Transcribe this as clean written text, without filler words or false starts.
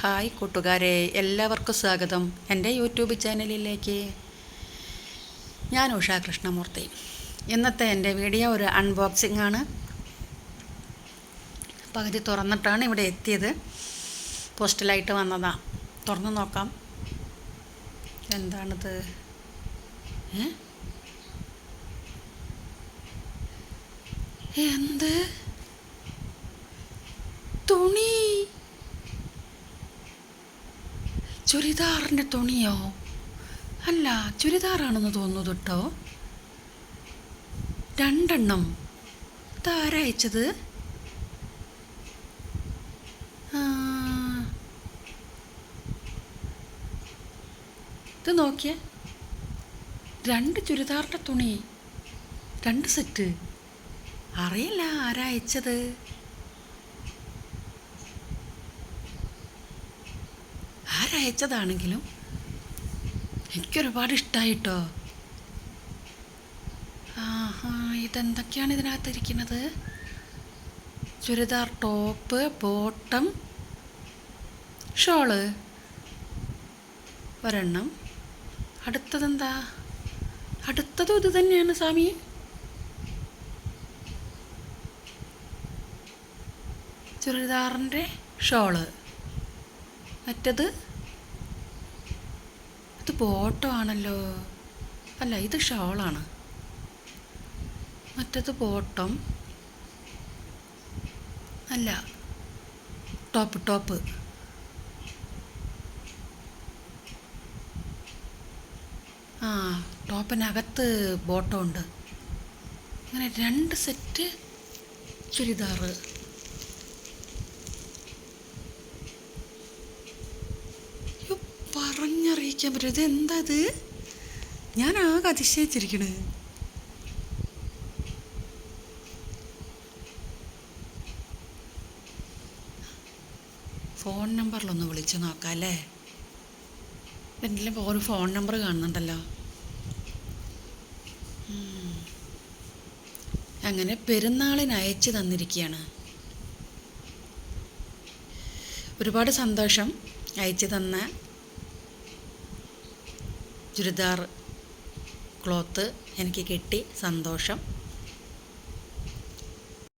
Hi കൂട്ടുകാരെ, എല്ലാവർക്കും സ്വാഗതം എൻ്റെ യൂട്യൂബ് ചാനലിലേക്ക്. ഞാൻ ഉഷ കൃഷ്ണമൂർത്തി. ഇന്നത്തെ എൻ്റെ വീഡിയോ ഒരു അൺബോക്സിംഗ് ആണ്. പകുതി തുറന്നിട്ടാണ് ഇവിടെ എത്തിയത്. പോസ്റ്റലായിട്ട് വന്നതാണ്. തുറന്ന് നോക്കാം. എന്താണിത്? എന്ത് തുണി? ചുരിദാറിൻ്റെ തുണിയോ? അല്ല, ചുരിദാറാണെന്ന് തോന്നുന്നു കേട്ടോ. 2 എണ്ണം. ഇതാരാ അയച്ചത്? ഇത് നോക്കിയേ, 2 ചുരിദാറിൻ്റെ തുണി, 2 സെറ്റ്. അറിയില്ല ആരാ അയച്ചത്. ആരയച്ചതാണെങ്കിലും എനിക്കൊരുപാട് ഇഷ്ടമായിട്ടോ. ഇതെന്തൊക്കെയാണ് ഇതിനകത്തിരിക്കുന്നത്? ചുരിദാർ ടോപ്പ്, ബോട്ടം, ഷോള് ഒരെണ്ണം. അടുത്തതെന്താ? അടുത്തതും ഇത് തന്നെയാണ് സ്വാമി. ചുരിദാറിൻ്റെ ഷോള്. മറ്റത് ഇത് ബോട്ടം ആണല്ലോ. അല്ല, ഇത് ഷോളാണ്. മറ്റത് ബോട്ടം അല്ല, ടോപ്പ്. ടോപ്പിനകത്ത് ബോട്ടം ഉണ്ട്. അങ്ങനെ 2 സെറ്റ് ചുരിദാറ്. പറഞ്ഞറിയിക്കാൻ പറ്റും. ഇത് എന്താ? ഇത് ഞാൻ ആകെ അതിശയിച്ചിരിക്കണ്. ഫോൺ നമ്പറിലൊന്ന് വിളിച്ച് നോക്കാം അല്ലേ? എന്തെങ്കിലും ഒരു ഫോൺ നമ്പർ കാണുന്നുണ്ടല്ലോ. അങ്ങനെ പെരുന്നാളിന് അയച്ചു തന്നിരിക്കുകയാണ്. ഒരുപാട് സന്തോഷം. അയച്ചു തന്ന ചുരിദാർ ക്ലോത്ത് എനിക്ക് കിട്ടി. സന്തോഷം.